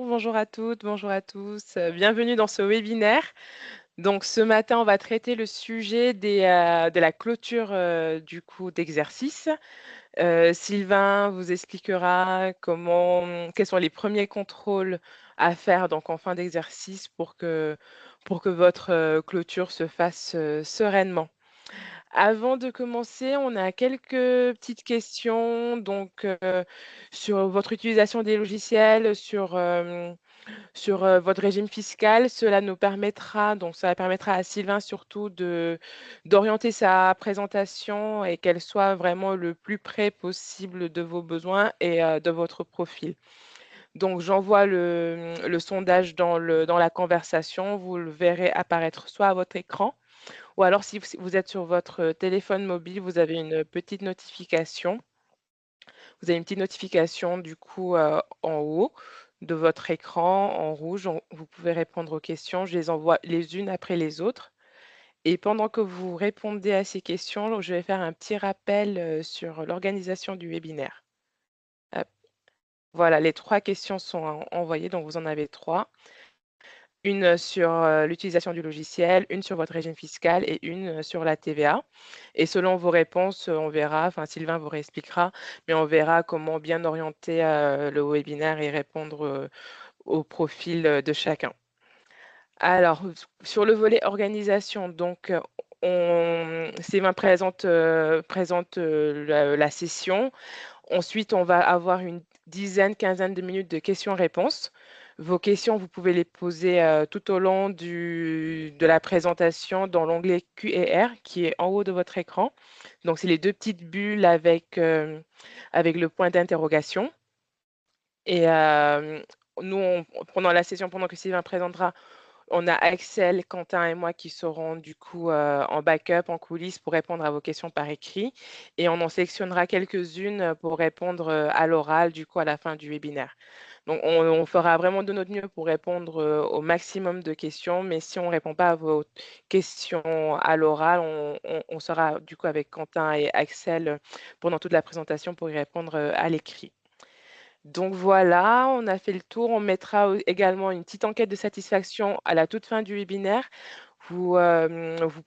bonjour à toutes, bonjour à tous. Bienvenue dans ce webinaire. Donc ce matin, on va traiter le sujet de la clôture du coup d'exercice. Sylvain vous expliquera quels sont les premiers contrôles à faire donc en fin d'exercice pour que votre clôture se fasse sereinement. Avant de commencer, on a quelques petites questions donc sur votre utilisation des logiciels, sur votre régime fiscal. Ça permettra à Sylvain surtout d'orienter sa présentation et qu'elle soit vraiment le plus près possible de vos besoins et de votre profil. Donc j'envoie le sondage dans la conversation. Vous le verrez apparaître soit à votre écran ou alors si vous êtes sur votre téléphone mobile, vous avez une petite notification. Vous avez une petite notification du coup en haut de votre écran en rouge. Vous pouvez répondre aux questions. Je les envoie les unes après les autres. Et pendant que vous répondez à ces questions, je vais faire un petit rappel sur l'organisation du webinaire. Hop. Voilà, les 3 questions sont envoyées, donc vous en avez 3. Une sur l'utilisation du logiciel, une sur votre régime fiscal et une sur la TVA. Et selon vos réponses, on verra, enfin Sylvain vous réexpliquera, mais on verra comment bien orienter le webinaire et répondre au profil de chacun. Alors, sur le volet organisation, donc Sylvain présente la session. Ensuite, on va avoir une dizaine, quinzaine de minutes de questions-réponses. Vos questions, vous pouvez les poser tout au long de la présentation dans l'onglet Q&R qui est en haut de votre écran. Donc, c'est les 2 petites bulles avec le point d'interrogation. Et nous, pendant la session, pendant que Sylvain présentera, on a Axel, Quentin et moi qui seront du coup en backup, en coulisses pour répondre à vos questions par écrit. Et on en sélectionnera quelques-unes pour répondre à l'oral du coup à la fin du webinaire. Donc on fera vraiment de notre mieux pour répondre au maximum de questions, mais si on ne répond pas à vos questions à l'oral, on sera du coup avec Quentin et Axel pendant toute la présentation pour y répondre à l'écrit. Donc voilà, on a fait le tour. On mettra également une petite enquête de satisfaction à la toute fin du webinaire. Vous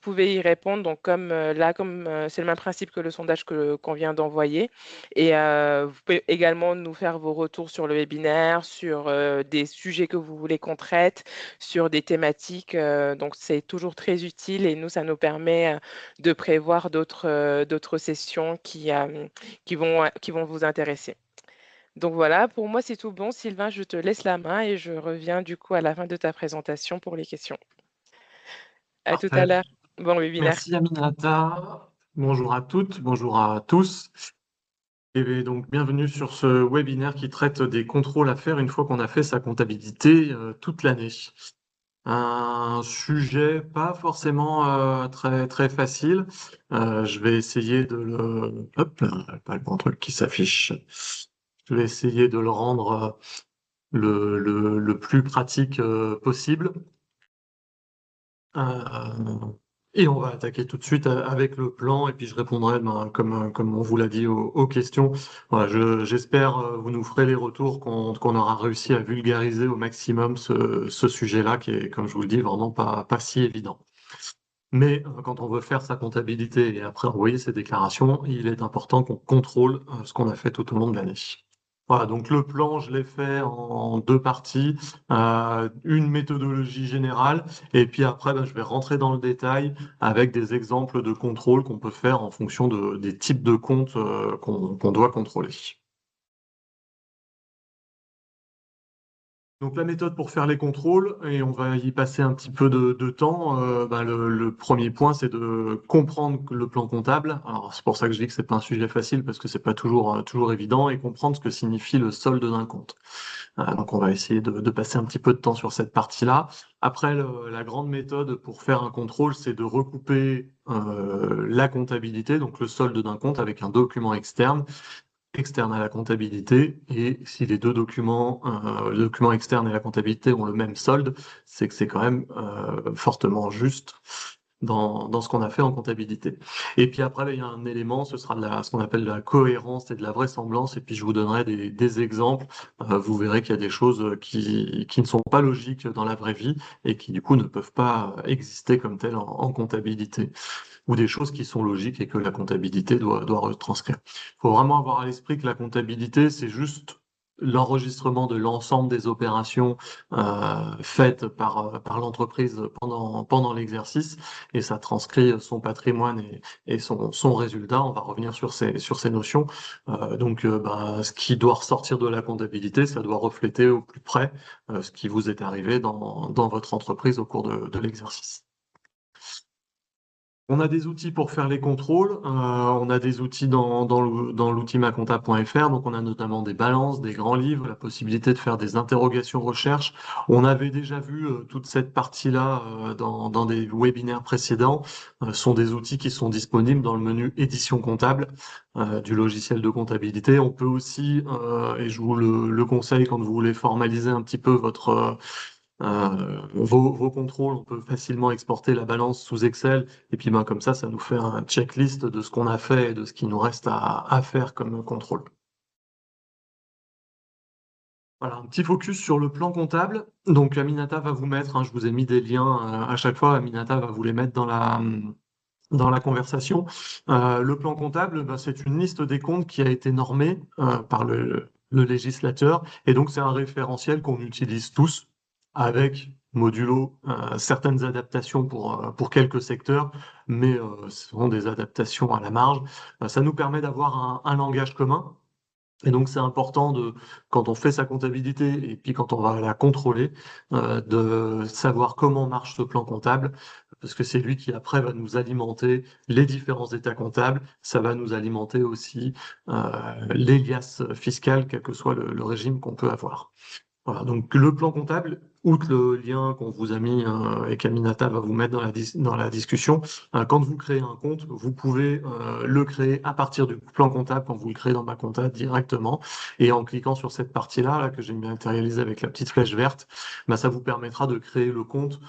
pouvez y répondre, donc comme c'est le même principe que le sondage qu'on vient d'envoyer. Et vous pouvez également nous faire vos retours sur le webinaire, sur des sujets que vous voulez qu'on traite, sur des thématiques. Donc c'est toujours très utile et nous, ça nous permet de prévoir d'autres sessions qui vont vous intéresser. Donc voilà, pour moi, c'est tout bon. Sylvain, je te laisse la main et je reviens du coup à la fin de ta présentation pour les questions. À tout à Parfait. l'heure. Bon webinaire. Merci Aminata. Bonjour à toutes, bonjour à tous. Et donc bienvenue sur ce webinaire qui traite des contrôles à faire une fois qu'on a fait sa comptabilité toute l'année. Un sujet pas forcément très très facile. Je vais essayer de le... Hop, pas le bon truc qui s'affiche. Je vais essayer de le rendre le plus pratique possible. Euh, et on va attaquer tout de suite avec le plan, et puis je répondrai, comme on vous l'a dit, aux questions. Voilà, j'espère vous nous ferez les retours qu'on aura réussi à vulgariser au maximum ce sujet-là, qui est, comme je vous le dis, vraiment pas si évident. Mais quand on veut faire sa comptabilité et après envoyer ses déclarations, il est important qu'on contrôle ce qu'on a fait tout au long de l'année. Voilà, donc le plan, je l'ai fait en 2 parties, une méthodologie générale, et puis après, ben, je vais rentrer dans le détail avec des exemples de contrôles qu'on peut faire en fonction des types de comptes qu'on doit contrôler. Donc la méthode pour faire les contrôles, et on va y passer un petit peu de temps, ben, le premier point, c'est de comprendre le plan comptable. Alors c'est pour ça que je dis que c'est pas un sujet facile, parce que c'est pas toujours évident, et comprendre ce que signifie le solde d'un compte. Donc on va essayer de passer un petit peu de temps sur cette partie-là. Après, la grande méthode pour faire un contrôle, c'est de recouper la comptabilité, donc le solde d'un compte, avec un document externe à la comptabilité. Et si les deux documents, le document externe et la comptabilité ont le même solde, c'est que c'est quand même fortement juste. dans ce qu'on a fait en comptabilité. Et puis après, il y a un élément, ce sera ce qu'on appelle de la cohérence et de la vraisemblance. Et puis je vous donnerai des exemples. Vous verrez qu'il y a des choses qui ne sont pas logiques dans la vraie vie et qui du coup ne peuvent pas exister comme telles en comptabilité, ou des choses qui sont logiques et que la comptabilité doit retranscrire. Il faut vraiment avoir à l'esprit que la comptabilité, c'est juste l'enregistrement de l'ensemble des opérations faites par l'entreprise pendant l'exercice, et ça transcrit son patrimoine et son résultat. On va revenir sur ces notions. Ce qui doit ressortir de la comptabilité, ça doit refléter au plus près ce qui vous est arrivé dans votre entreprise au cours de l'exercice. On a des outils pour faire les contrôles. On a des outils dans l'outil macomptable.fr. Donc, on a notamment des balances, des grands livres, la possibilité de faire des interrogations recherche. On avait déjà vu toute cette partie-là dans des webinaires précédents. Ce sont des outils qui sont disponibles dans le menu édition comptable du logiciel de comptabilité. On peut aussi, et je vous le conseille quand vous voulez formaliser un petit peu vos contrôles, on peut facilement exporter la balance sous Excel, et puis comme ça nous fait un checklist de ce qu'on a fait et de ce qui nous reste à faire comme contrôle. Voilà, un petit focus sur le plan comptable. Donc Aminata va vous mettre, je vous ai mis des liens à chaque fois, Aminata va vous les mettre dans la conversation. Le plan comptable, c'est une liste des comptes qui a été normée par le législateur, et donc c'est un référentiel qu'on utilise tous, avec modulo certaines adaptations pour quelques secteurs, mais ce sont des adaptations à la marge. Ça nous permet d'avoir un langage commun. Et donc, c'est important quand on fait sa comptabilité et puis quand on va la contrôler, de savoir comment marche ce plan comptable, parce que c'est lui qui après va nous alimenter les différents états comptables. Ça va nous alimenter aussi les liasses fiscales, quel que soit le régime qu'on peut avoir. Voilà, donc le plan comptable, outre le lien qu'on vous a mis et qu'Aminata va vous mettre dans la discussion, quand vous créez un compte, vous pouvez le créer à partir du plan comptable quand vous le créez dans ma compta directement. Et en cliquant sur cette partie-là, que j'ai matérialisée avec la petite flèche verte, ça vous permettra de créer le compte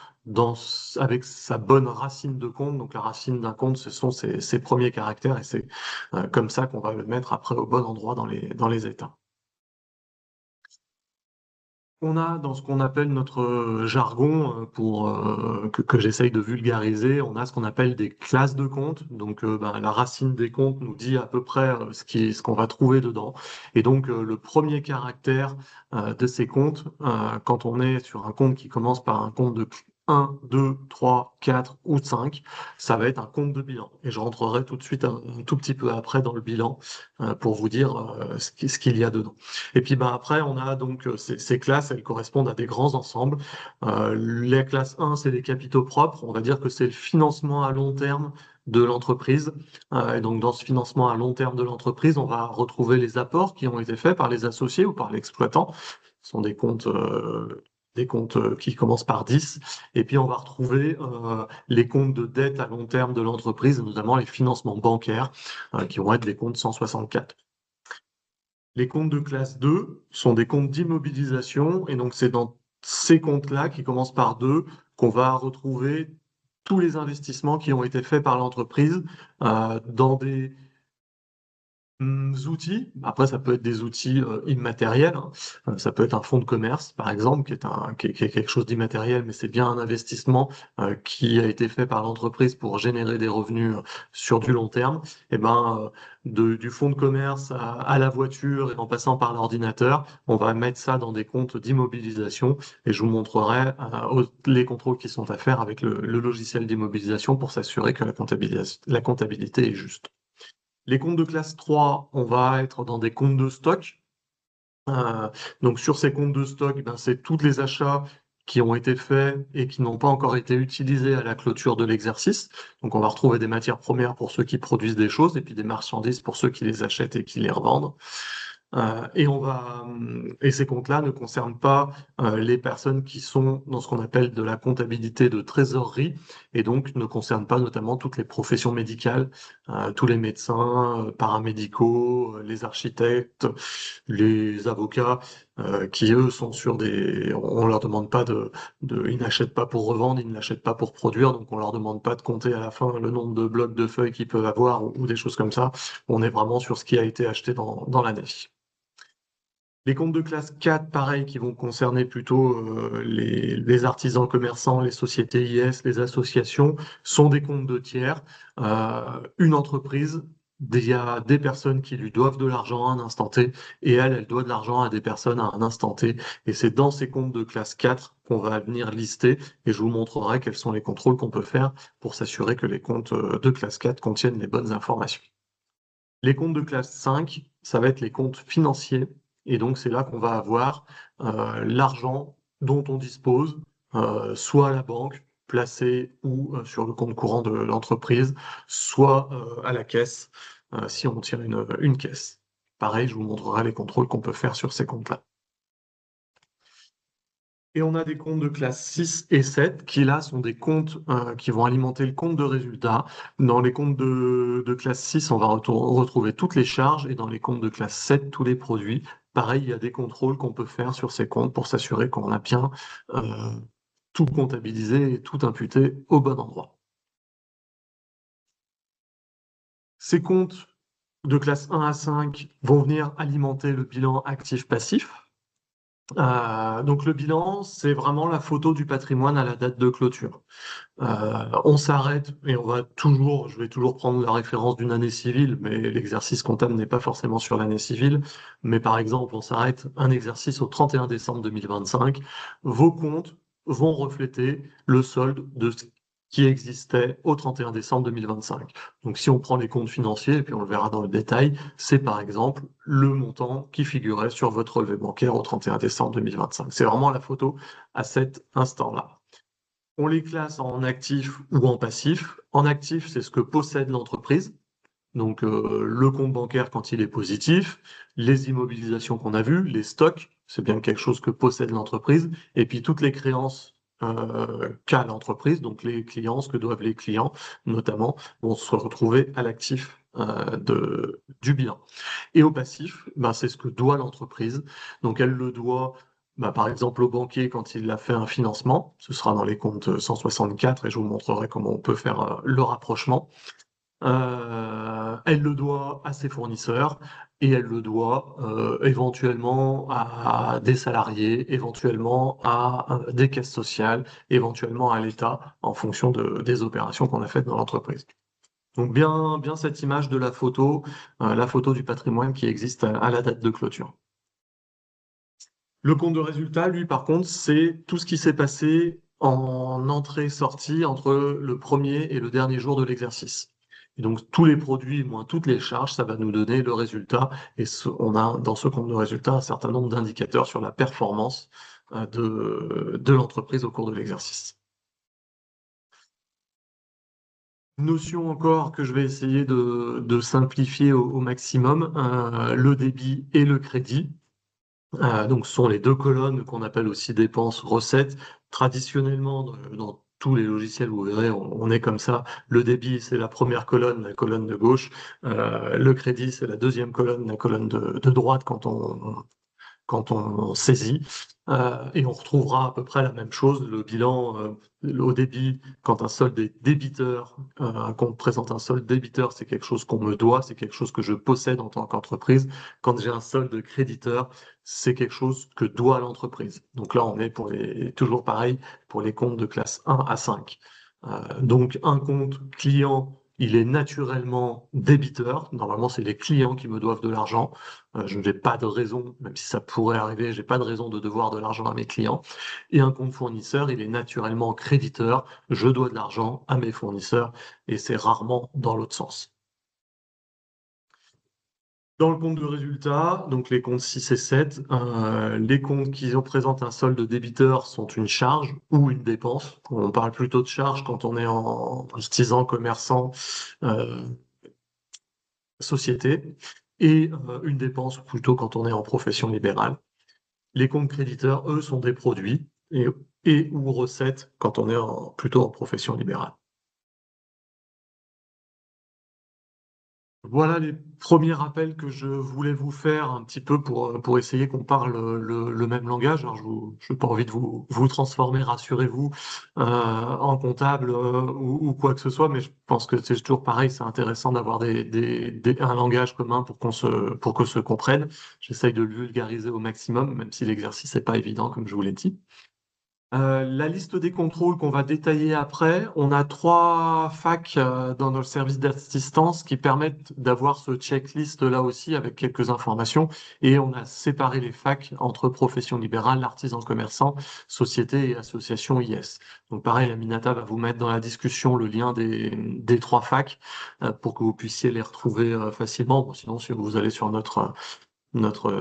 avec sa bonne racine de compte. Donc la racine d'un compte, ce sont ses premiers caractères, et c'est comme ça qu'on va le mettre après au bon endroit dans les états. On a dans ce qu'on appelle notre jargon que j'essaye de vulgariser, on a ce qu'on appelle des classes de comptes. Donc la racine des comptes nous dit à peu près ce qu'on va trouver dedans. Et donc le premier caractère de ces comptes, quand on est sur un compte qui commence par un compte de 1, 2, 3, 4 ou 5, ça va être un compte de bilan. Et je rentrerai tout de suite un tout petit peu après dans le bilan pour vous dire ce qu'il y a dedans. Et puis après, on a donc ces classes, elles correspondent à des grands ensembles. Les classes 1, c'est les capitaux propres. On va dire que c'est le financement à long terme de l'entreprise. Et donc dans ce financement à long terme de l'entreprise, on va retrouver les apports qui ont été faits par les associés ou par l'exploitant. Ce sont des comptes qui commencent par 10. Et puis on va retrouver les comptes de dette à long terme de l'entreprise, notamment les financements bancaires, qui vont être les comptes 164. Les comptes de classe 2 sont des comptes d'immobilisation, et donc c'est dans ces comptes-là qui commencent par 2 qu'on va retrouver tous les investissements qui ont été faits par l'entreprise dans des outils. Après, ça peut être des outils immatériels, hein. Ça peut être un fonds de commerce, par exemple, qui est quelque chose d'immatériel, mais c'est bien un investissement qui a été fait par l'entreprise pour générer des revenus sur du long terme. Et du fonds de commerce à la voiture et en passant par l'ordinateur, on va mettre ça dans des comptes d'immobilisation, et je vous montrerai les contrôles qui sont à faire avec le logiciel d'immobilisation pour s'assurer que la comptabilité est juste. Les comptes de classe 3, on va être dans des comptes de stock. Donc sur ces comptes de stock, c'est tous les achats qui ont été faits et qui n'ont pas encore été utilisés à la clôture de l'exercice. Donc on va retrouver des matières premières pour ceux qui produisent des choses, et puis des marchandises pour ceux qui les achètent et qui les revendent. Et ces comptes-là ne concernent pas les personnes qui sont dans ce qu'on appelle de la comptabilité de trésorerie, et donc ne concernent pas notamment toutes les professions médicales, tous les médecins, paramédicaux, les architectes, les avocats. qui eux sont sur on leur demande pas ils n'achètent pas pour revendre, ils n'achètent pas pour produire, donc on leur demande pas de compter à la fin le nombre de blocs de feuilles qu'ils peuvent avoir ou des choses comme ça. On est vraiment sur ce qui a été acheté dans l'année. Les comptes de classe 4, pareil, qui vont concerner plutôt les artisans commerçants, les sociétés IS, les associations, sont des comptes de tiers. Une entreprise, il y a des personnes qui lui doivent de l'argent à un instant T, et elle doit de l'argent à des personnes à un instant T. Et c'est dans ces comptes de classe 4 qu'on va venir lister, et je vous montrerai quels sont les contrôles qu'on peut faire pour s'assurer que les comptes de classe 4 contiennent les bonnes informations. Les comptes de classe 5, ça va être les comptes financiers. Et donc, c'est là qu'on va avoir l'argent dont on dispose, soit à la banque, placé ou sur le compte courant de l'entreprise, soit à la caisse, si on tient une caisse. Pareil, je vous montrerai les contrôles qu'on peut faire sur ces comptes-là. Et on a des comptes de classe 6 et 7 qui là sont des comptes qui vont alimenter le compte de résultat. Dans les comptes de classe 6, on va retrouver toutes les charges et dans les comptes de classe 7, tous les produits. Pareil, il y a des contrôles qu'on peut faire sur ces comptes pour s'assurer qu'on a bien tout comptabilisé et tout imputé au bon endroit. Ces comptes de classe 1 à 5 vont venir alimenter le bilan actif-passif. Donc le bilan, c'est vraiment la photo du patrimoine à la date de clôture. On s'arrête et je vais toujours prendre la référence d'une année civile, mais l'exercice comptable n'est pas forcément sur l'année civile. Mais par exemple, on s'arrête un exercice au 31 décembre 2025. Vos comptes vont refléter le solde de ce qui existait au 31 décembre 2025. Donc si on prend les comptes financiers, et puis on le verra dans le détail, c'est par exemple le montant qui figurait sur votre relevé bancaire au 31 décembre 2025. C'est vraiment la photo à cet instant-là. On les classe en actif ou en passif. En actif, c'est ce que possède l'entreprise. Donc le compte bancaire quand il est positif, les immobilisations qu'on a vues, les stocks, c'est bien quelque chose que possède l'entreprise. Et puis toutes les créances qu'a l'entreprise, donc les clients, ce que doivent les clients, notamment, vont se retrouver à l'actif du bilan. Et au passif, ben, c'est ce que doit l'entreprise. Donc elle le doit, ben, par exemple, au banquier quand il a fait un financement. Ce sera dans les comptes 164 et je vous montrerai comment on peut faire le rapprochement. Elle le doit à ses fournisseurs et elle le doit éventuellement à des salariés, éventuellement à des caisses sociales, éventuellement à l'État en fonction des opérations qu'on a faites dans l'entreprise. Donc bien cette image de la photo du patrimoine qui existe à la date de clôture. Le compte de résultat, lui, par contre, c'est tout ce qui s'est passé en entrée-sortie entre le premier et le dernier jour de l'exercice. Et donc tous les produits moins toutes les charges, ça va nous donner le résultat. Et on a dans ce compte de résultat un certain nombre d'indicateurs sur la performance de l'entreprise au cours de l'exercice. Notion encore que je vais essayer de simplifier au maximum, le débit et le crédit. Donc, ce sont les deux colonnes qu'on appelle aussi dépenses, recettes. Traditionnellement, dans tous les logiciels, vous verrez, on est comme ça. Le débit, c'est la première colonne, la colonne de gauche. Le crédit, c'est la deuxième colonne, la colonne de droite quand on saisit. Et on retrouvera à peu près la même chose, le bilan au débit, quand un solde est débiteur, un compte présente un solde débiteur, c'est quelque chose qu'on me doit, c'est quelque chose que je possède en tant qu'entreprise. Quand j'ai un solde créditeur, c'est quelque chose que doit l'entreprise. Donc là, on est toujours pareil pour les comptes de classe 1 à 5. Donc un compte client, il est naturellement débiteur. Normalement, c'est les clients qui me doivent de l'argent. Je n'ai pas de raison, même si ça pourrait arriver, j'ai pas de raison de devoir de l'argent à mes clients. Et un compte fournisseur, il est naturellement créditeur. Je dois de l'argent à mes fournisseurs et c'est rarement dans l'autre sens. Dans le compte de résultat, donc les comptes 6 et 7, les comptes qui représentent un solde débiteur sont une charge ou une dépense. On parle plutôt de charge quand on est en artisan, commerçant, euh, société, et une dépense plutôt quand on est en profession libérale. Les comptes créditeurs, eux, sont des produits et ou recettes quand on est plutôt en profession libérale. Voilà les premiers rappels que je voulais vous faire un petit peu pour essayer qu'on parle le même langage. Alors, je n'ai pas envie de vous transformer, rassurez-vous, en comptable ou quoi que ce soit, mais je pense que c'est toujours pareil, c'est intéressant d'avoir un langage commun pour qu'on se comprenne. J'essaye de le vulgariser au maximum, même si l'exercice n'est pas évident, comme je vous l'ai dit. La liste des contrôles qu'on va détailler après, on a 3 facs dans notre service d'assistance qui permettent d'avoir ce checklist là aussi avec quelques informations et on a séparé les facs entre profession libérale, artisan commerçant, société et association IS. Donc pareil, Aminata va vous mettre dans la discussion le lien des 3 facs pour que vous puissiez les retrouver facilement. Bon, sinon, si vous allez sur notre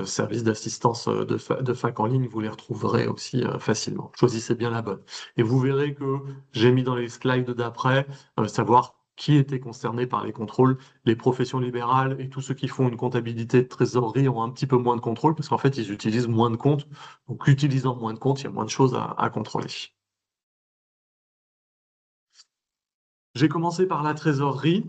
service d'assistance de fac en ligne, vous les retrouverez aussi facilement. Choisissez bien la bonne. Et vous verrez que j'ai mis dans les slides d'après, savoir qui était concerné par les contrôles. Les professions libérales et tous ceux qui font une comptabilité de trésorerie ont un petit peu moins de contrôle parce qu'en fait, ils utilisent moins de comptes. Donc, utilisant moins de comptes, il y a moins de choses à contrôler. J'ai commencé par la trésorerie.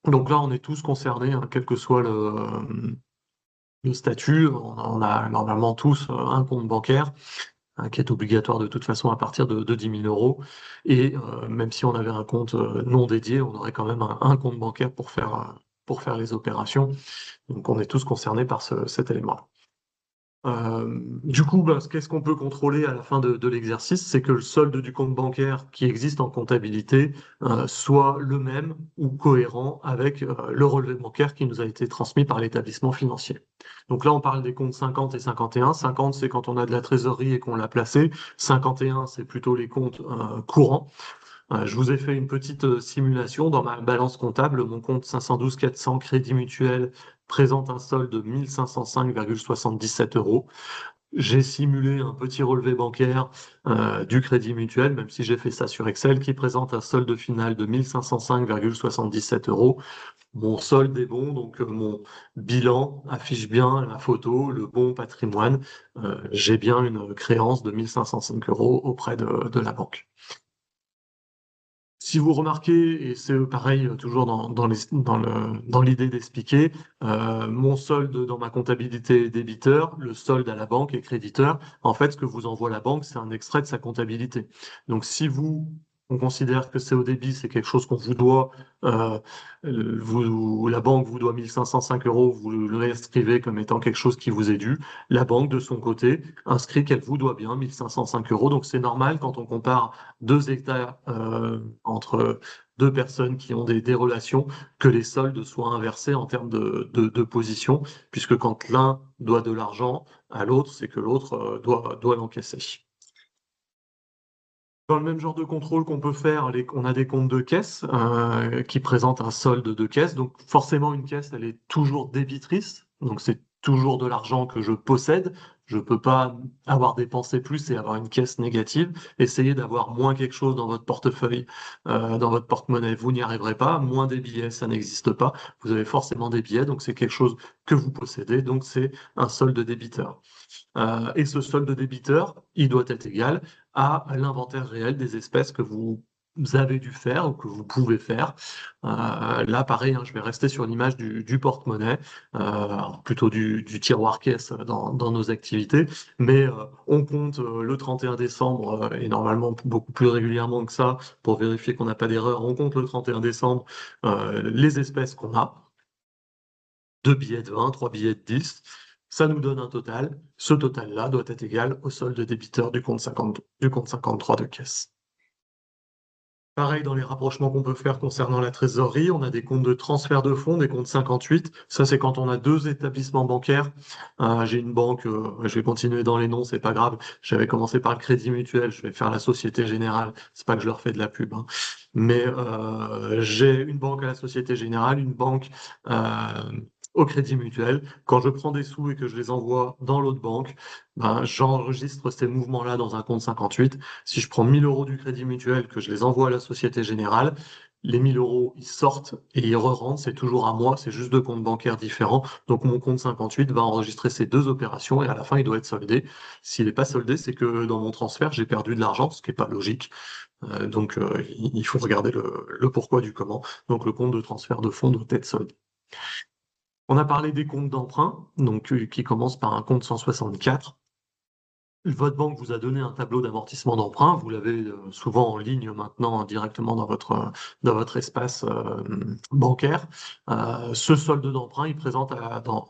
Donc là, on est tous concernés, hein, quel que soit le statut. On a normalement tous un compte bancaire qui est obligatoire de toute façon à partir de 10 000 euros. Et même si on avait un compte non dédié, on aurait quand même un compte bancaire pour faire les opérations. Donc on est tous concernés par cet élément. Du coup, ben, qu'est-ce qu'on peut contrôler à la fin de l'exercice? C'est que le solde du compte bancaire qui existe en comptabilité soit le même ou cohérent avec le relevé bancaire qui nous a été transmis par l'établissement financier. Donc là, on parle des comptes 50 et 51. 50, c'est quand on a de la trésorerie et qu'on l'a placé. 51, c'est plutôt les comptes courants. Je vous ai fait une petite simulation dans ma balance comptable. Mon compte 512 400 Crédit Mutuel présente un solde de 1505,77 euros. J'ai simulé un petit relevé bancaire du Crédit Mutuel, même si j'ai fait ça sur Excel, qui présente un solde final de 1505,77 euros. Mon solde est bon, donc mon bilan affiche bien la photo, le bon patrimoine. J'ai bien une créance de 1505 euros auprès de la banque. Si vous remarquez, et c'est pareil, toujours dans l'idée d'expliquer, mon solde dans ma comptabilité est débiteur, le solde à la banque est créditeur. En fait, ce que vous envoie la banque, c'est un extrait de sa comptabilité. Donc, si on considère que c'est au débit, c'est quelque chose qu'on vous doit, euh, la banque vous doit 1505 euros, vous le réinscrivez comme étant quelque chose qui vous est dû. La banque, de son côté, inscrit qu'elle vous doit bien 1505 euros. Donc, c'est normal quand on compare 2 hectares entre 2 personnes qui ont des relations, que les soldes soient inversés en termes de position, puisque quand l'un doit de l'argent à l'autre, c'est que l'autre doit l'encaisser. Dans le même genre de contrôle qu'on peut faire, on a des comptes de caisse qui présentent un solde de caisse. Donc forcément, une caisse, elle est toujours débitrice. Donc c'est toujours de l'argent que je possède. Je ne peux pas avoir dépensé plus et avoir une caisse négative. Essayez d'avoir moins quelque chose dans votre portefeuille, dans votre porte-monnaie. Vous n'y arriverez pas. Moins des billets, ça n'existe pas. Vous avez forcément des billets, donc c'est quelque chose que vous possédez. Donc c'est un solde débiteur. Et ce solde débiteur, il doit être égal à l'inventaire réel des espèces que vous avez dû faire ou que vous pouvez faire. Là, pareil, hein, je vais rester sur l'image du porte-monnaie, alors plutôt du tiroir caisse dans nos activités, mais on compte le 31 décembre et normalement beaucoup plus régulièrement que ça pour vérifier qu'on n'a pas d'erreur. On compte le 31 décembre les espèces qu'on a. 2 billets de 20, 3 billets de 10. Ça nous donne un total. Ce total-là doit être égal au solde débiteur du compte 52, du compte 53 de caisse. Pareil dans les rapprochements qu'on peut faire concernant la trésorerie, on a des comptes de transfert de fonds, des comptes 58. Ça, c'est quand on a 2 établissements bancaires. J'ai une banque, je vais continuer dans les noms, c'est pas grave. J'avais commencé par le Crédit Mutuel, je vais faire la Société Générale. C'est pas que je leur fais de la pub, hein. Mais j'ai une banque à la Société Générale, une banque au Crédit Mutuel. Quand je prends des sous et que je les envoie dans l'autre banque, ben, j'enregistre ces mouvements-là dans un compte 58. Si je prends 1000 euros du Crédit Mutuel, que je les envoie à la Société Générale, les 1000 euros, ils sortent et ils re-rentrent. C'est toujours à moi, c'est juste 2 comptes bancaires différents. Donc mon compte 58 va enregistrer ces 2 opérations et à la fin, il doit être soldé. S'il n'est pas soldé, c'est que dans mon transfert, j'ai perdu de l'argent, ce qui n'est pas logique. Donc il faut regarder le pourquoi du comment. Donc le compte de transfert de fonds doit être soldé. On a parlé des comptes d'emprunt, donc qui commencent par un compte 164. Votre banque vous a donné un tableau d'amortissement d'emprunt, vous l'avez souvent en ligne maintenant directement dans votre espace bancaire. Ce solde d'emprunt, il présente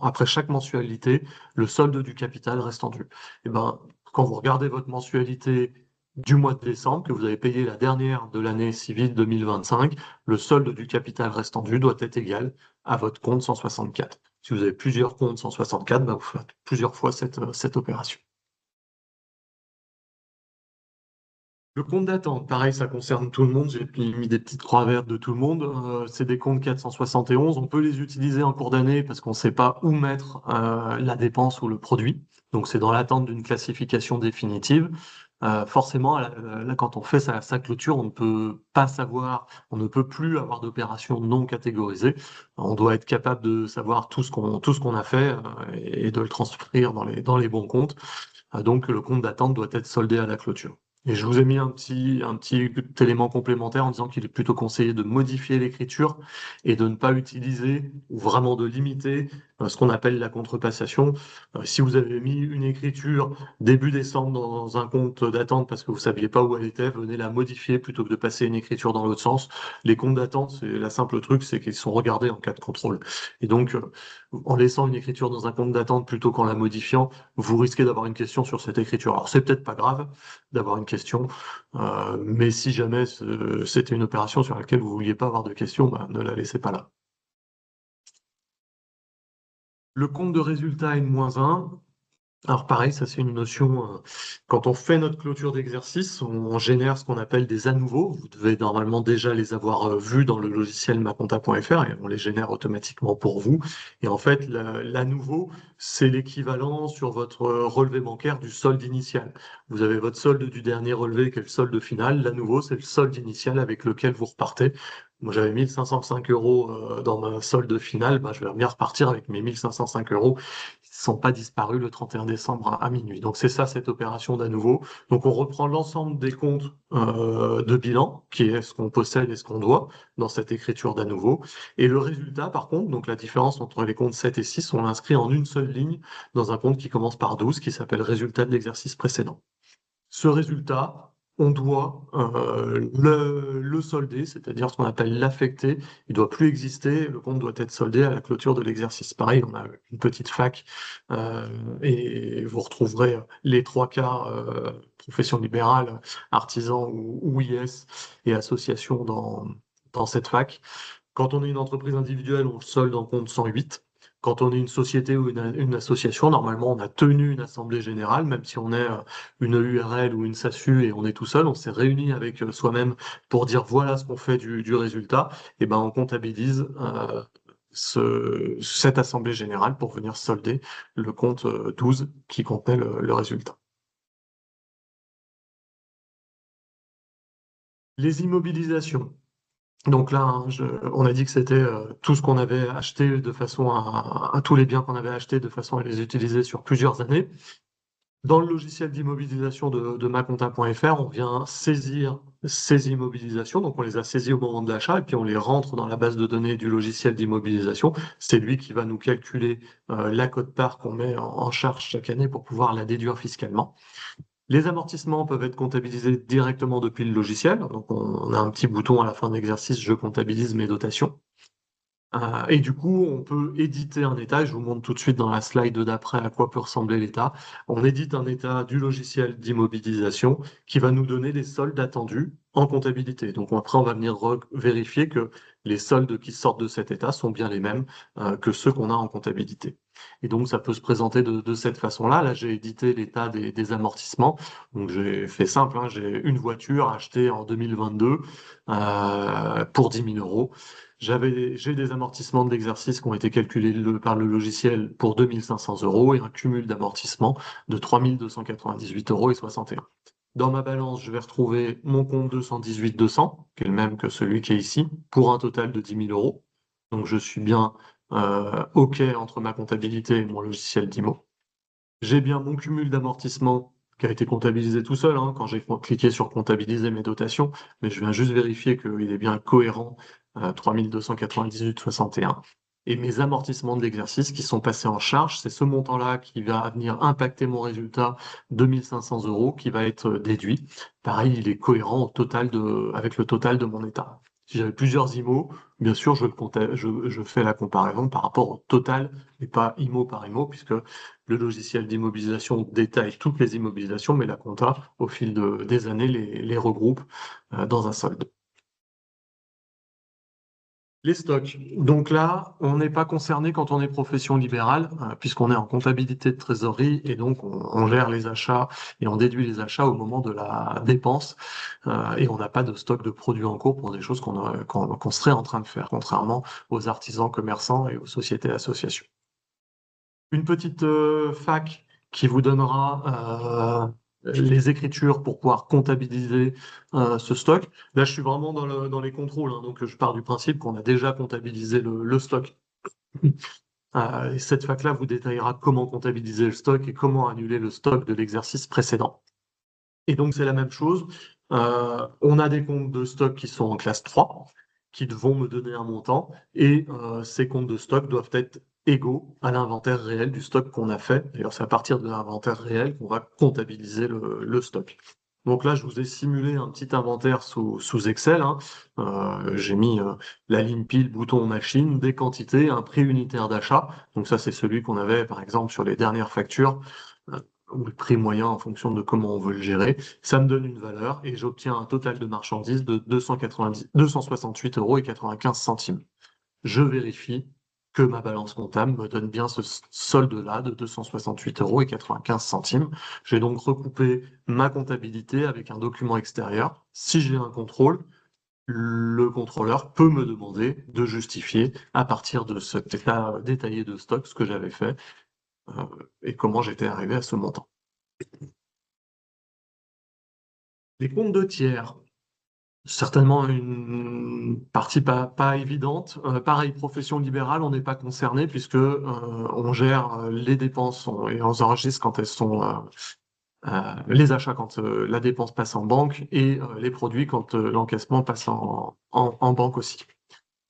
après chaque mensualité le solde du capital restant dû. Et ben, quand vous regardez votre mensualité du mois de décembre, que vous avez payé la dernière de l'année civile 2025, le solde du capital restant dû doit être égal à votre compte 164. Si vous avez plusieurs comptes 164, ben vous faites plusieurs fois cette opération. Le compte d'attente, pareil, ça concerne tout le monde. J'ai mis des petites croix vertes de tout le monde. C'est des comptes 471. On peut les utiliser en cours d'année parce qu'on ne sait pas où mettre la dépense ou le produit. Donc, c'est dans l'attente d'une classification définitive. Forcément, là, quand on fait sa clôture, on ne peut pas savoir, on ne peut plus avoir d'opérations non catégorisées. On doit être capable de savoir tout ce qu'on a fait et de le transcrire dans les bons comptes. Donc le compte d'attente doit être soldé à la clôture. Et je vous ai mis un petit élément complémentaire en disant qu'il est plutôt conseillé de modifier l'écriture et de ne pas utiliser ou vraiment de limiter ce qu'on appelle la contrepassation. Si vous avez mis une écriture début décembre dans un compte d'attente parce que vous saviez pas où elle était, venez la modifier plutôt que de passer une écriture dans l'autre sens. Les comptes d'attente, c'est la simple truc, c'est qu'ils sont regardés en cas de contrôle. Et donc, en laissant une écriture dans un compte d'attente plutôt qu'en la modifiant, vous risquez d'avoir une question sur cette écriture. Alors, c'est peut-être pas grave d'avoir une question, mais si jamais c'était une opération sur laquelle vous vouliez pas avoir de questions, bah, ne la laissez pas là. Le compte de résultat N-1, alors pareil, ça c'est une notion, quand on fait notre clôture d'exercice, on génère ce qu'on appelle des à nouveaux. Vous devez normalement déjà les avoir vus dans le logiciel maconta.fr et on les génère automatiquement pour vous. Et en fait, l'à nouveau, c'est l'équivalent sur votre relevé bancaire du solde initial. Vous avez votre solde du dernier relevé qui est le solde final. L'à nouveau, c'est le solde initial avec lequel vous repartez. Moi, j'avais 1505 euros dans ma solde finale. Ben, je vais bien repartir avec mes 1505 euros sont pas disparus le 31 décembre à minuit. Donc c'est ça cette opération d'à nouveau. Donc on reprend l'ensemble des comptes de bilan, qui est ce qu'on possède et ce qu'on doit dans cette écriture d'à nouveau. Et le résultat, par contre, donc la différence entre les comptes 7 et 6, on l'inscrit en une seule ligne dans un compte qui commence par 12, qui s'appelle résultat de l'exercice précédent. Ce résultat, on doit le solder, c'est-à-dire ce qu'on appelle l'affecter. Il ne doit plus exister, le compte doit être soldé à la clôture de l'exercice. Pareil, on a une petite fac euh, et vous retrouverez les trois quarts profession libérale, artisans ou IS et associations dans cette fac. Quand on est une entreprise individuelle, on le solde en compte 108. Quand on est une société ou une association, normalement, on a tenu une assemblée générale, même si on est une URL ou une SASU et on est tout seul, on s'est réuni avec soi-même pour dire voilà ce qu'on fait du résultat, et ben on comptabilise cette assemblée générale pour venir solder le compte 12 qui contenait le résultat. Les immobilisations. Donc là, hein, on a dit que c'était tout ce qu'on avait acheté de façon à tous les biens qu'on avait achetés de façon à les utiliser sur plusieurs années. Dans le logiciel d'immobilisation de maconta.fr, on vient saisir ces immobilisations. Donc on les a saisies au moment de l'achat et puis on les rentre dans la base de données du logiciel d'immobilisation. C'est lui qui va nous calculer la quote-part qu'on met en charge chaque année pour pouvoir la déduire fiscalement. Les amortissements peuvent être comptabilisés directement depuis le logiciel. Donc, on a un petit bouton à la fin de l'exercice, je comptabilise mes dotations. Et du coup, on peut éditer un état. Je vous montre tout de suite dans la slide d'après à quoi peut ressembler l'état. On édite un état du logiciel d'immobilisation qui va nous donner les soldes attendus en comptabilité. Donc après, on va venir vérifier que les soldes qui sortent de cet état sont bien les mêmes que ceux qu'on a en comptabilité. Et donc, ça peut se présenter de cette façon-là. Là, j'ai édité l'état des amortissements. Donc, j'ai fait simple, hein. J'ai une voiture achetée en 2022 pour 10 000 euros. J'ai des amortissements de l'exercice qui ont été calculés par le logiciel pour 2500 euros et un cumul d'amortissement de 3298 euros et 61. Dans ma balance, je vais retrouver mon compte 218 200, qui est le même que celui qui est ici, pour un total de 10 000 euros. Donc je suis bien OK entre ma comptabilité et mon logiciel d'IMO. J'ai bien mon cumul d'amortissement qui a été comptabilisé tout seul hein, quand j'ai cliqué sur comptabiliser mes dotations, mais je viens juste vérifier qu'il est bien cohérent 3298,61. et mes amortissements de l'exercice qui sont passés en charge. C'est ce montant-là qui va venir impacter mon résultat de 1 500 € qui va être déduit. Pareil, il est cohérent avec le total de mon état. Si j'avais plusieurs IMO, bien sûr, je fais la comparaison par rapport au total et pas IMO par IMO, puisque le logiciel d'immobilisation détaille toutes les immobilisations, mais la compta, au fil des années, les regroupe dans un solde. Les stocks. Donc là, on n'est pas concerné quand on est profession libérale, puisqu'on est en comptabilité de trésorerie et donc on gère les achats et on déduit les achats au moment de la dépense et on n'a pas de stock de produits en cours pour des choses qu'on serait en train de faire, contrairement aux artisans commerçants et aux sociétés associations. Une petite fac qui vous donnera les écritures pour pouvoir comptabiliser ce stock. Là, je suis vraiment dans les contrôles, hein, donc je pars du principe qu'on a déjà comptabilisé le stock. Et cette fac-là vous détaillera comment comptabiliser le stock et comment annuler le stock de l'exercice précédent. Et donc, c'est la même chose. On a des comptes de stock qui sont en classe 3, qui vont me donner un montant, et ces comptes de stock doivent être égaux à l'inventaire réel du stock qu'on a fait. D'ailleurs, c'est à partir de l'inventaire réel qu'on va comptabiliser le stock. Donc là, je vous ai simulé un petit inventaire sous Excel, hein. J'ai mis la ligne pile, bouton machine, des quantités, un prix unitaire d'achat. Donc ça, c'est celui qu'on avait, par exemple, sur les dernières factures, ou le prix moyen en fonction de comment on veut le gérer. Ça me donne une valeur et j'obtiens un total de marchandises de 268,95 €. Je vérifie que ma balance comptable me donne bien ce solde-là de 268,95 €. J'ai donc recoupé ma comptabilité avec un document extérieur. Si j'ai un contrôle, le contrôleur peut me demander de justifier à partir de cet état détaillé de stock ce que j'avais fait et comment j'étais arrivé à ce montant. Les comptes de tiers, certainement une partie pas évidente. Pareil, profession libérale, on n'est pas concerné puisque on gère les dépenses et on enregistre quand elles sont les achats quand la dépense passe en banque et les produits quand l'encaissement passe en banque aussi.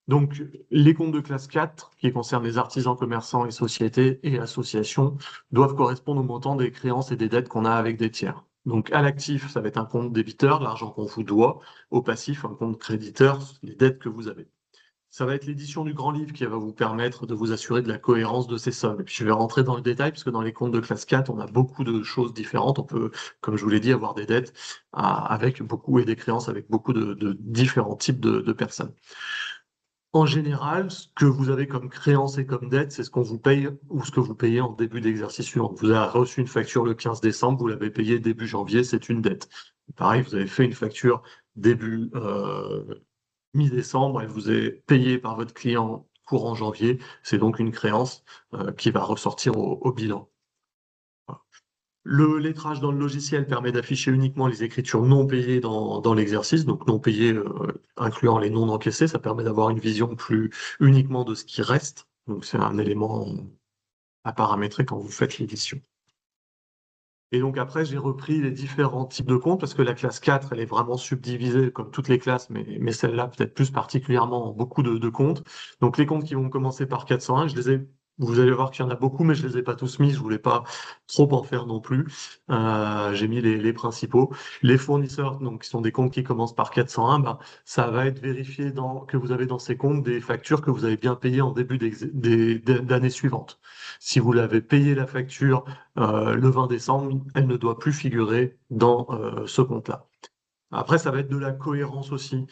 Donc, les comptes de classe 4, qui concernent les artisans, commerçants et sociétés et associations, doivent correspondre au montant des créances et des dettes qu'on a avec des tiers. Donc, à l'actif, ça va être un compte débiteur, l'argent qu'on vous doit. Au passif, un compte créditeur, les dettes que vous avez. Ça va être l'édition du grand livre qui va vous permettre de vous assurer de la cohérence de ces sommes. Et puis, je vais rentrer dans le détail, parce que dans les comptes de classe 4, on a beaucoup de choses différentes. On peut, comme je vous l'ai dit, avoir des dettes avec beaucoup et des créances avec beaucoup de différents types de personnes. En général, ce que vous avez comme créance et comme dette, c'est ce qu'on vous paye ou ce que vous payez en début d'exercice suivant. Vous avez reçu une facture le 15 décembre, vous l'avez payée début janvier, c'est une dette. Pareil, vous avez fait une facture début mi-décembre, elle vous est payée par votre client courant janvier, c'est donc une créance qui va ressortir au bilan. Le lettrage dans le logiciel permet d'afficher uniquement les écritures non payées dans l'exercice, donc non payées incluant les non encaissés. Ça permet d'avoir une vision plus uniquement de ce qui reste. Donc c'est un élément à paramétrer quand vous faites l'édition. Et donc après, j'ai repris les différents types de comptes parce que la classe 4, elle est vraiment subdivisée comme toutes les classes, mais celle-là peut-être plus particulièrement en beaucoup de comptes. Donc les comptes qui vont commencer par 401, vous allez voir qu'il y en a beaucoup, mais je les ai pas tous mis, je voulais pas trop en faire non plus. J'ai mis les principaux. Les fournisseurs, donc qui sont des comptes qui commencent par 401, bah, ça va être vérifié que vous avez dans ces comptes des factures que vous avez bien payées en début d'année suivante. Si vous l'avez payé la facture le 20 décembre, elle ne doit plus figurer dans ce compte-là. Après, ça va être de la cohérence aussi.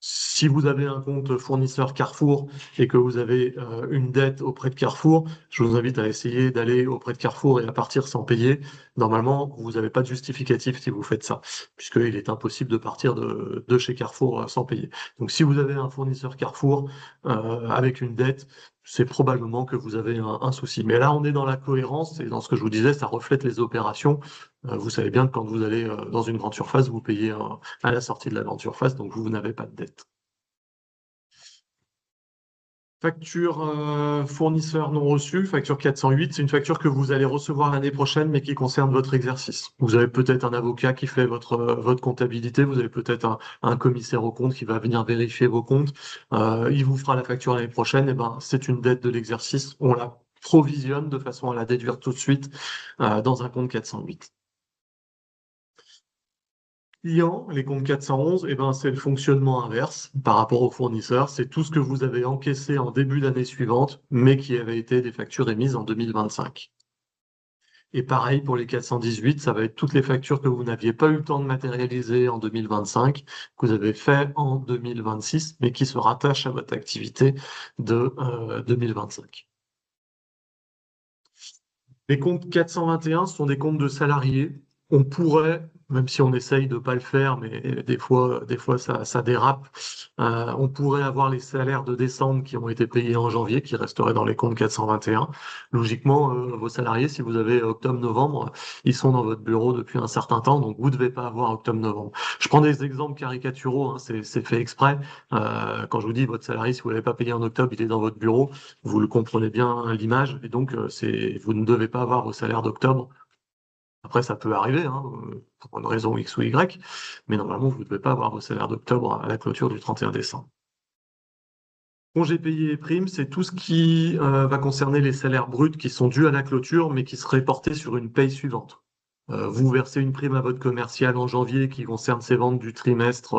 Si vous avez un compte fournisseur Carrefour et que vous avez une dette auprès de Carrefour, je vous invite à essayer d'aller auprès de Carrefour et à partir sans payer. Normalement, vous n'avez pas de justificatif si vous faites ça, puisqu'il est impossible de partir de chez Carrefour sans payer. Donc, si vous avez un fournisseur Carrefour avec une dette, c'est probablement que vous avez un souci. Mais là, on est dans la cohérence et dans ce que je vous disais, ça reflète les opérations. Vous savez bien que quand vous allez dans une grande surface, vous payez à la sortie de la grande surface, donc vous n'avez pas de dette. Facture fournisseur non reçu, facture 408, c'est une facture que vous allez recevoir l'année prochaine, mais qui concerne votre exercice. Vous avez peut-être un avocat qui fait votre comptabilité, vous avez peut-être un commissaire aux comptes qui va venir vérifier vos comptes. Il vous fera la facture l'année prochaine, et ben, c'est une dette de l'exercice. On la provisionne de façon à la déduire tout de suite dans un compte 408. Client, les comptes 411, eh ben, c'est le fonctionnement inverse par rapport aux fournisseurs. C'est tout ce que vous avez encaissé en début d'année suivante, mais qui avait été des factures émises en 2025. Et pareil pour les 418, ça va être toutes les factures que vous n'aviez pas eu le temps de matérialiser en 2025, que vous avez fait en 2026, mais qui se rattachent à votre activité de 2025. Les comptes 421 sont des comptes de salariés. On pourrait, même si on essaye de pas le faire, mais des fois ça dérape, on pourrait avoir les salaires de décembre qui ont été payés en janvier, qui resteraient dans les comptes 421. Logiquement, vos salariés, si vous avez octobre-novembre, ils sont dans votre bureau depuis un certain temps, donc vous ne devez pas avoir octobre-novembre. Je prends des exemples caricaturaux, hein, c'est fait exprès. Quand je vous dis votre salarié, si vous ne l'avez pas payé en octobre, il est dans votre bureau, vous le comprenez bien l'image, et donc vous ne devez pas avoir vos salaires d'octobre. Après, ça peut arriver, hein, pour une raison X ou Y, mais normalement, vous ne devez pas avoir vos salaires d'octobre à la clôture du 31 décembre. Congés payés et primes, c'est tout ce qui va concerner les salaires bruts qui sont dus à la clôture, mais qui seraient portés sur une paye suivante. Vous versez une prime à votre commercial en janvier qui concerne ses ventes du trimestre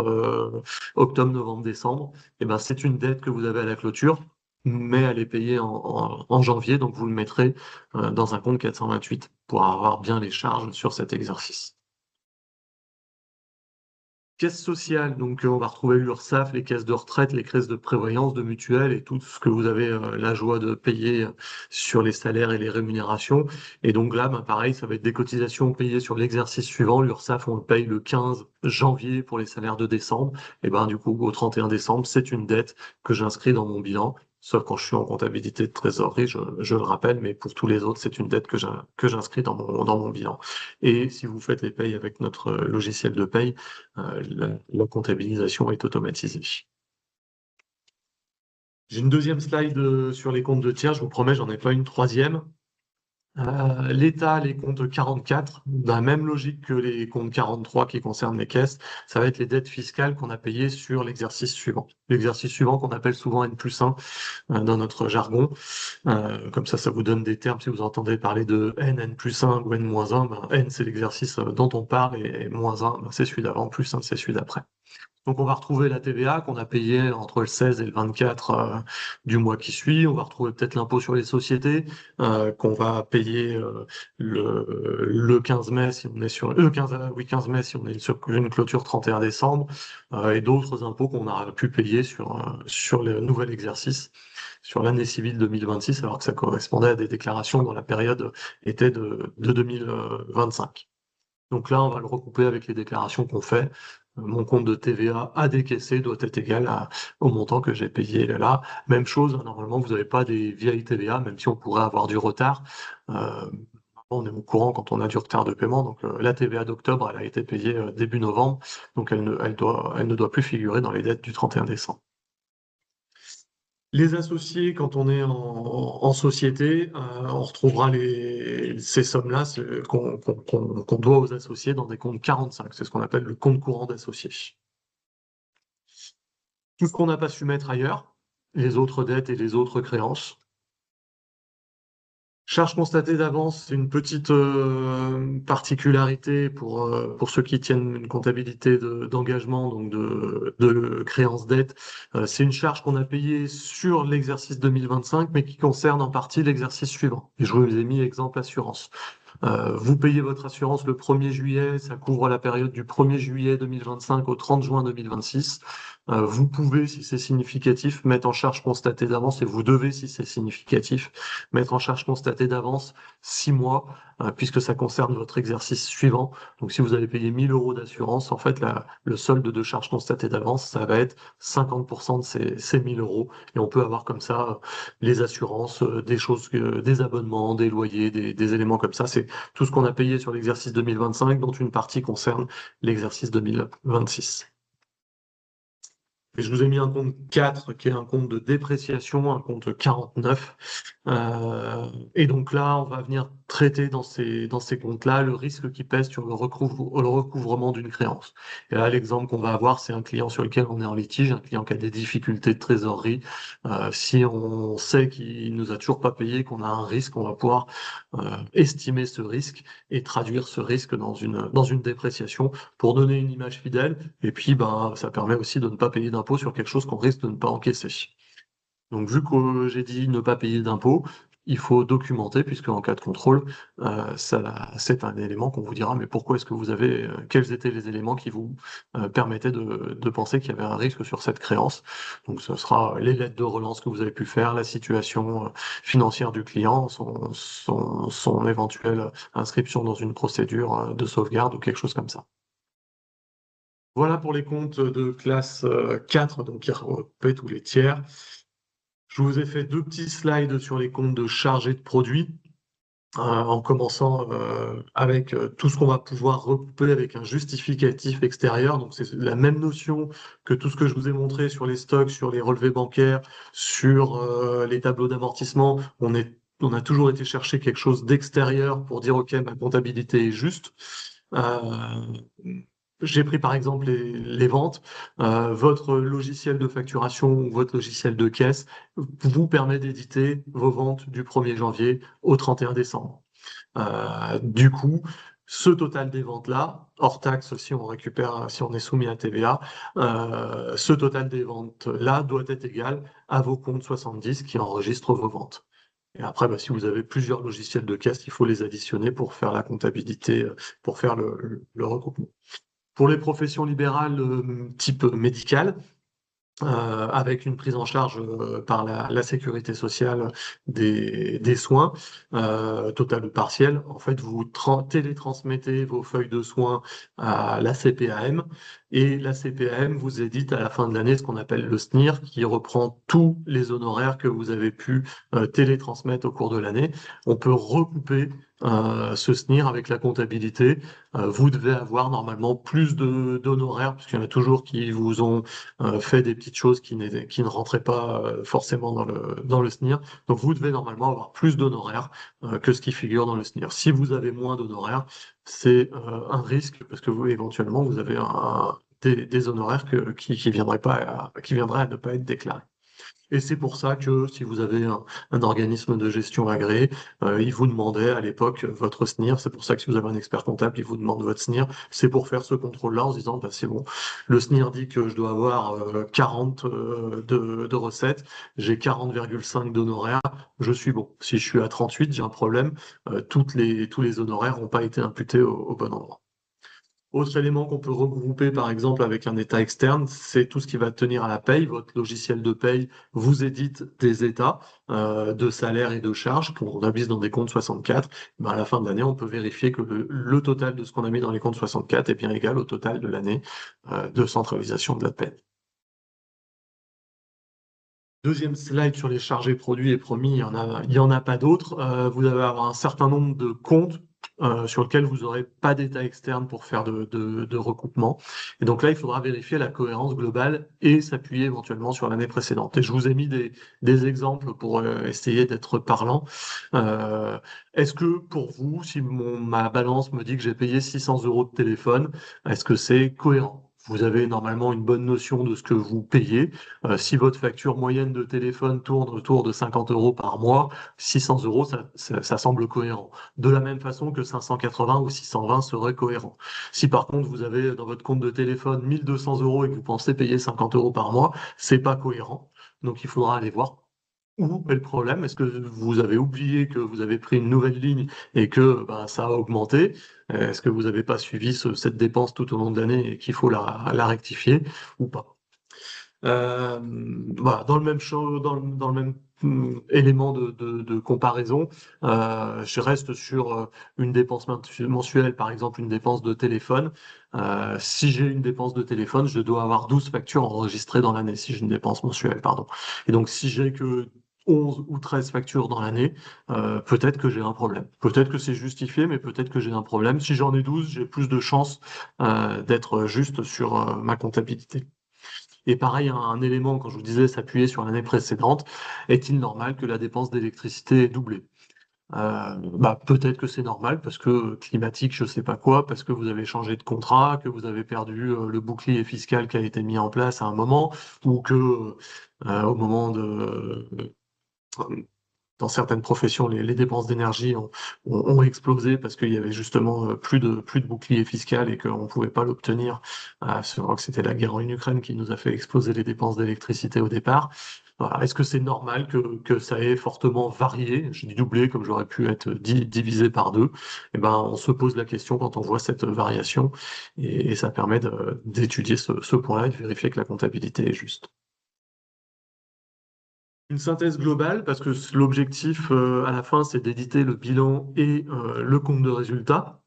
octobre, novembre, décembre. Et ben, c'est une dette que vous avez à la clôture, mais elle est payée en janvier, donc vous le mettrez dans un compte 428 pour avoir bien les charges sur cet exercice. Caisse sociale, donc on va retrouver l'URSSAF, les caisses de retraite, les caisses de prévoyance, de mutuelle et tout ce que vous avez la joie de payer sur les salaires et les rémunérations. Et donc là, ben, pareil, ça va être des cotisations payées sur l'exercice suivant. L'URSSAF, on le paye le 15 janvier pour les salaires de décembre. Et ben du coup, au 31 décembre, c'est une dette que j'inscris dans mon bilan. Sauf quand je suis en comptabilité de trésorerie, je le rappelle, mais pour tous les autres, c'est une dette que j'inscris dans mon bilan. Et si vous faites les payes avec notre logiciel de paye, la comptabilisation est automatisée. J'ai une deuxième slide sur les comptes de tiers, je vous promets, j'en ai pas une troisième. L'État, les comptes 44, dans la même logique que les comptes 43 qui concernent les caisses, ça va être les dettes fiscales qu'on a payées sur l'exercice suivant. L'exercice suivant qu'on appelle souvent N+1 dans notre jargon. Comme ça vous donne des termes si vous entendez parler de N, N+1 ou N-1. Ben, N, c'est l'exercice dont on parle et -1, ben, c'est celui d'avant, +1, c'est celui d'après. Donc on va retrouver la TVA qu'on a payée entre le 16 et le 24 du mois qui suit. On va retrouver peut-être l'impôt sur les sociétés qu'on va payer le 15 mai si on est sur le 15, oui, 15 mai si on est sur une clôture 31 décembre et d'autres impôts qu'on a pu payer sur le nouvel exercice, sur l'année civile 2026, alors que ça correspondait à des déclarations dont la période était de 2025. Donc là, on va le recouper avec les déclarations qu'on fait. Mon compte de TVA à décaisser doit être égal au montant que j'ai payé là. Même chose, hein, normalement, vous n'avez pas des vieilles TVA, même si on pourrait avoir du retard. On est au courant quand on a du retard de paiement. Donc la TVA d'octobre, elle a été payée début novembre, donc elle ne doit plus figurer dans les dettes du 31 décembre. Les associés, quand on est en société, on retrouvera ces sommes-là qu'on doit aux associés dans des comptes 45. C'est ce qu'on appelle le compte courant d'associés. Tout ce qu'on n'a pas su mettre ailleurs, les autres dettes et les autres créances. Charge constatée d'avance, c'est une petite particularité pour ceux qui tiennent une comptabilité d'engagement, donc de créance dette. C'est une charge qu'on a payée sur l'exercice 2025, mais qui concerne en partie l'exercice suivant. Et je vous ai mis exemple assurance. Vous payez votre assurance le 1er juillet, ça couvre la période du 1er juillet 2025 au 30 juin 2026. Vous pouvez, si c'est significatif, mettre en charge constatée d'avance, et vous devez, si c'est significatif, mettre en charge constatée d'avance 6 mois, puisque ça concerne votre exercice suivant. Donc si vous avez payé 1000 euros d'assurance, en fait, le solde de charge constatée d'avance, ça va être 50% de ces 1000 euros. Et on peut avoir comme ça les assurances, des choses, des abonnements, des loyers, des éléments comme ça. C'est tout ce qu'on a payé sur l'exercice 2025, dont une partie concerne l'exercice 2026. Et je vous ai mis un compte 4 qui est un compte de dépréciation, un compte 49. Et donc là, on va venir traiter dans ces comptes-là le risque qui pèse sur le recouvrement d'une créance. Et là, l'exemple qu'on va avoir, c'est un client sur lequel on est en litige, un client qui a des difficultés de trésorerie. Si on sait qu'il nous a toujours pas payé, qu'on a un risque, on va pouvoir estimer ce risque et traduire ce risque dans une dépréciation pour donner une image fidèle. Et puis, ben, ça permet aussi de ne pas payer d'impôt sur quelque chose qu'on risque de ne pas encaisser. Donc, vu que j'ai dit ne pas payer d'impôt, il faut documenter, puisque en cas de contrôle, c'est un élément qu'on vous dira, mais pourquoi est-ce que vous avez, quels étaient les éléments qui vous permettaient de penser qu'il y avait un risque sur cette créance. Donc, ce sera les lettres de relance que vous avez pu faire, la situation financière du client, son éventuelle inscription dans une procédure de sauvegarde ou quelque chose comme ça. Voilà pour les comptes de classe 4, donc qui regroupaient tous les tiers. Je vous ai fait deux petits slides sur les comptes de chargés de produits, en commençant avec tout ce qu'on va pouvoir recouper avec un justificatif extérieur. Donc c'est la même notion que tout ce que je vous ai montré sur les stocks, sur les relevés bancaires, sur les tableaux d'amortissement. On a toujours été chercher quelque chose d'extérieur pour dire, OK, ma comptabilité est juste. Euh, j'ai pris par exemple les ventes. Votre logiciel de facturation ou votre logiciel de caisse vous permet d'éditer vos ventes du 1er janvier au 31 décembre. Du coup, ce total des ventes-là, hors taxe si on récupère, si on est soumis à TVA, ce total des ventes-là doit être égal à vos comptes 70 qui enregistrent vos ventes. Et après, bah, si vous avez plusieurs logiciels de caisse, il faut les additionner pour faire la comptabilité, pour faire le regroupement. Pour les professions libérales type médical, avec une prise en charge par la sécurité sociale des soins, total ou partiel. En fait, vous télétransmettez vos feuilles de soins à la CPAM et la CPAM vous édite à la fin de l'année ce qu'on appelle le SNIR qui reprend tous les honoraires que vous avez pu télétransmettre au cours de l'année. On peut recouper ce SNIR avec la comptabilité. Vous devez avoir normalement plus d'honoraires, parce qu'il y en a toujours qui vous ont fait des petites choses qui ne rentraient pas forcément dans le SNIR. Donc vous devez normalement avoir plus d'honoraires que ce qui figure dans le SNIR. Si vous avez moins d'honoraires, c'est un risque, parce que vous, éventuellement, vous avez des honoraires qui qui viendraient à ne pas être déclarés. Et c'est pour ça que si vous avez un organisme de gestion agréé, il vous demandait à l'époque votre SNIR. C'est pour ça que si vous avez un expert comptable, il vous demande votre SNIR. C'est pour faire ce contrôle-là en se disant, bah, c'est bon, le SNIR dit que je dois avoir 40 de recettes, j'ai 40,5 d'honoraires, je suis bon. Si je suis à 38, j'ai un problème. Tous les honoraires n'ont pas été imputés au bon endroit. Autre élément qu'on peut regrouper, par exemple, avec un état externe, c'est tout ce qui va tenir à la paye. Votre logiciel de paye vous édite des états de salaire et de charges qu'on a mis dans des comptes 64. Ben, à la fin de l'année, on peut vérifier que le total de ce qu'on a mis dans les comptes 64 est bien égal au total de l'année de centralisation de la paie. Deuxième slide sur les chargés produits et promis, il y en a pas d'autres. Vous allez avoir un certain nombre de comptes sur lesquels vous n'aurez pas d'état externe pour faire de recoupement. Et donc là, il faudra vérifier la cohérence globale et s'appuyer éventuellement sur l'année précédente. Et je vous ai mis des exemples pour essayer d'être parlant. Est-ce que pour vous, si ma balance me dit que j'ai payé 600 euros de téléphone, est-ce que c'est cohérent? Vous avez normalement une bonne notion de ce que vous payez. Si votre facture moyenne de téléphone tourne autour de 50 euros par mois, 600 euros, ça semble cohérent. De la même façon que 580 ou 620 serait cohérent. Si par contre vous avez dans votre compte de téléphone 1200 euros et que vous pensez payer 50 euros par mois, c'est pas cohérent. Donc il faudra aller voir où est le problème. Est-ce que vous avez oublié que vous avez pris une nouvelle ligne et que ben, ça a augmenté? Est-ce que vous n'avez pas suivi cette dépense tout au long de l'année et qu'il faut la rectifier ou pas? Voilà, dans le même show, dans le même élément de comparaison, je reste sur une dépense mensuelle, par exemple une dépense de téléphone. Si j'ai une dépense de téléphone, je dois avoir 12 factures enregistrées dans l'année, si j'ai une dépense mensuelle, pardon. Et donc si j'ai que 11 ou 13 factures dans l'année, peut-être que j'ai un problème. Peut-être que c'est justifié, mais peut-être que j'ai un problème. Si j'en ai 12, j'ai plus de chances d'être juste sur ma comptabilité. Et pareil, un élément, quand je vous disais s'appuyer sur l'année précédente, est-il normal que la dépense d'électricité ait doublé? Bah, peut-être que c'est normal parce que climatique, je sais pas quoi, parce que vous avez changé de contrat, que vous avez perdu le bouclier fiscal qui a été mis en place à un moment, ou que au moment de dans certaines professions, les dépenses d'énergie ont explosé parce qu'il y avait justement plus de bouclier fiscal et qu'on ne pouvait pas l'obtenir. Je crois que c'était la guerre en Ukraine qui nous a fait exploser les dépenses d'électricité au départ. Voilà. Est-ce que c'est normal que ça ait fortement varié? Je dis doublé comme j'aurais pu être divisé par deux. Eh ben, on se pose la question quand on voit cette variation et ça permet d'étudier ce point-là et de vérifier que la comptabilité est juste. Une synthèse globale, parce que l'objectif à la fin, c'est d'éditer le bilan et le compte de résultat.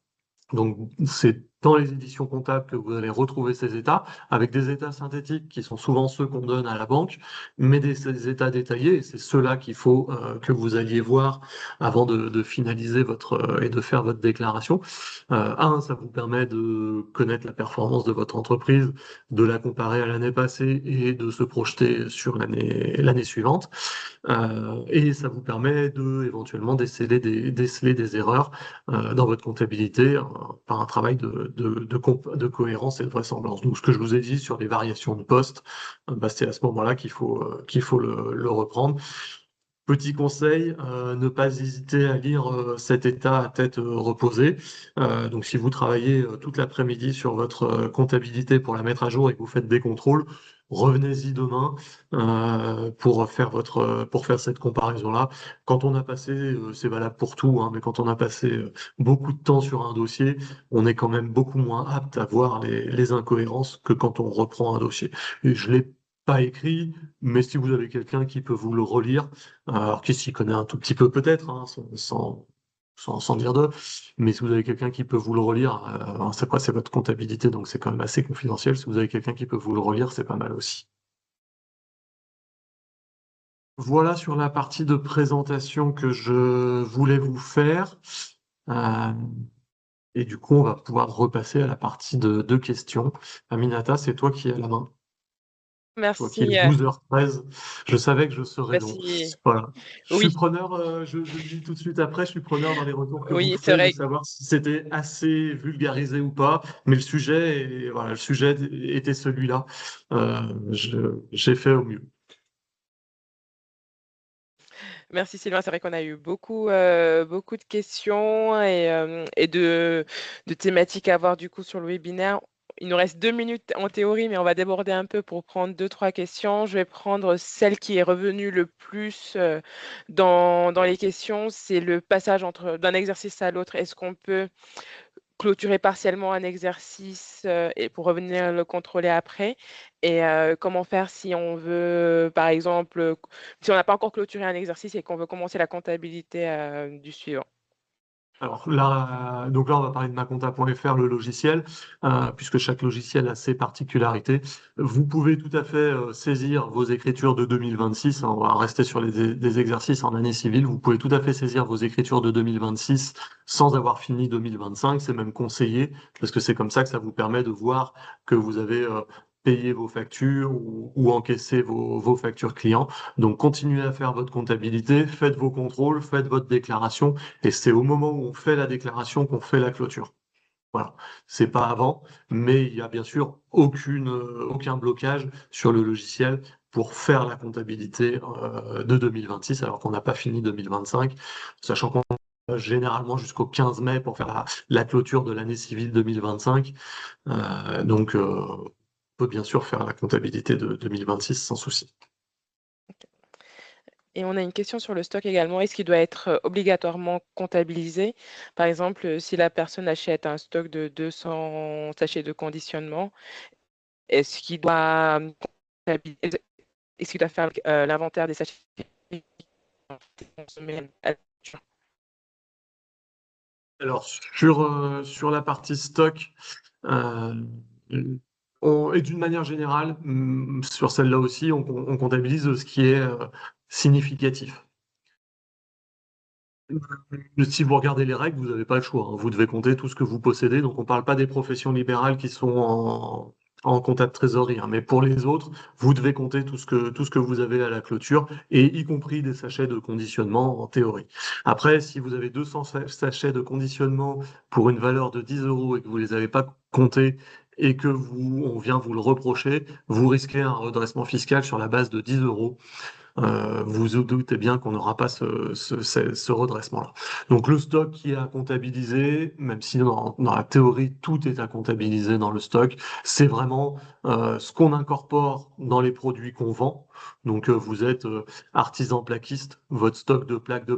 Donc, c'est dans les éditions comptables que vous allez retrouver ces états, avec des états synthétiques qui sont souvent ceux qu'on donne à la banque, mais ces états détaillés, et c'est ceux-là qu'il faut que vous alliez voir avant de finaliser et de faire votre déclaration. Ça vous permet de connaître la performance de votre entreprise, de la comparer à l'année passée et de se projeter sur l'année suivante. Et ça vous permet éventuellement déceler des erreurs dans votre comptabilité par un travail de cohérence et de vraisemblance. Donc, ce que je vous ai dit sur les variations de poste, bah, c'est à ce moment-là qu'il faut le reprendre. Petit conseil, ne pas hésiter à lire cet état à tête reposée. Donc, si vous travaillez toute l'après-midi sur votre comptabilité pour la mettre à jour et que vous faites des contrôles, revenez-y demain pour faire cette comparaison-là. Quand on a passé, c'est valable pour tout, hein, mais quand on a passé beaucoup de temps sur un dossier, on est quand même beaucoup moins apte à voir les incohérences que quand on reprend un dossier. Et je l'ai pas écrit, mais si vous avez quelqu'un qui peut vous le relire, alors qui s'y connaît un tout petit peu peut-être, hein, sans dire d'eux, mais si vous avez quelqu'un qui peut vous le relire, c'est quoi, c'est votre comptabilité, donc c'est quand même assez confidentiel. Si vous avez quelqu'un qui peut vous le relire, c'est pas mal aussi. Voilà sur la partie de présentation que je voulais vous faire. Euh, et du coup, on va pouvoir repasser à la partie de questions. Aminata, c'est toi qui as la main. Toi qui es Merci. 12h13, je savais que je serais long. Voici. Voilà. Je suis Oui, preneur, je le dis tout de suite après, je suis preneur dans les retours que vous oui, c'est ferez de vrai. savoir si c'était assez vulgarisé ou pas. Mais voilà, le sujet était celui-là. J'ai fait au mieux. Merci Sylvain. C'est vrai qu'on a eu beaucoup de questions et de thématiques à voir du coup sur le webinaire. Il nous reste 2 minutes en théorie, mais on va déborder un peu pour prendre deux, trois questions. Je vais prendre celle qui est revenue le plus dans les questions. C'est le passage d'un exercice à l'autre. Est-ce qu'on peut clôturer partiellement un exercice et pour revenir le contrôler après. Et comment faire si on veut, par exemple, si on n'a pas encore clôturé un exercice et qu'on veut commencer la comptabilité du suivant. Alors là, donc là, on va parler de maconta.fr, le logiciel, puisque chaque logiciel a ses particularités. Vous pouvez tout à fait saisir vos écritures de 2026. On va rester sur des exercices en année civile. Vous pouvez tout à fait saisir vos écritures de 2026 sans avoir fini 2025. C'est même conseillé, parce que c'est comme ça que ça vous permet de voir que vous avez payé vos factures ou encaissé vos factures clients. Donc continuez à faire votre comptabilité, faites vos contrôles, faites votre déclaration. Et c'est au moment où on fait la déclaration qu'on fait la clôture. Voilà. C'est pas avant, mais il y a bien sûr aucun blocage sur le logiciel pour faire la comptabilité de 2026, alors qu'on n'a pas fini 2025, sachant qu'on a généralement jusqu'au 15 mai pour faire la clôture de l'année civile 2025. On peut bien sûr faire la comptabilité de 2026 sans souci. Et on a une question sur le stock également. Est-ce qu'il doit être obligatoirement comptabilisé? Par exemple, si la personne achète un stock de 200 sachets de conditionnement, est-ce qu'il doit comptabiliser, est-ce qu'il doit faire l'inventaire des sachets consommés à la culture? Alors, sur la partie stock, euh, et d'une manière générale, sur celle-là aussi, on comptabilise ce qui est significatif. Si vous regardez les règles, vous n'avez pas le choix, hein. Vous devez compter tout ce que vous possédez. Donc, on ne parle pas des professions libérales qui sont en compta de trésorerie, hein. Mais pour les autres, vous devez compter tout ce que vous avez à la clôture, et y compris des sachets de conditionnement en théorie. Après, si vous avez 200 sachets de conditionnement pour une valeur de 10 euros et que vous les avez pas comptés et que on vient vous le reprocher, vous risquez un redressement fiscal sur la base de 10 euros. Vous vous doutez bien qu'on n'aura pas ce redressement-là. Donc le stock qui est à comptabiliser, même si dans la théorie tout est à comptabiliser dans le stock, c'est vraiment ce qu'on incorpore dans les produits qu'on vend. Donc vous êtes artisan plaquiste, votre stock de plaques de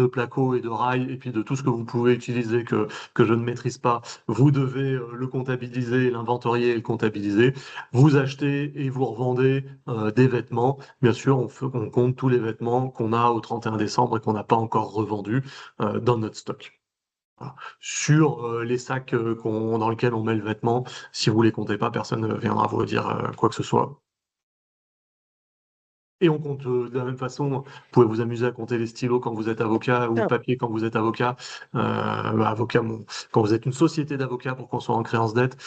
placo et de rails, et puis de tout ce que vous pouvez utiliser que je ne maîtrise pas, vous devez le comptabiliser, l'inventorier et le comptabiliser. Vous achetez et vous revendez des vêtements. Bien sûr, on compte tous les vêtements qu'on a au 31 décembre et qu'on n'a pas encore revendus dans notre stock. Voilà. Sur les sacs dans lesquels on met le vêtement, si vous les comptez pas, personne ne viendra vous dire quoi que ce soit. Et on compte de la même façon, vous pouvez vous amuser à compter les stylos quand vous êtes avocat ou le Ah, papier quand vous êtes avocat. Quand vous êtes une société d'avocats pour qu'on soit en créance dette,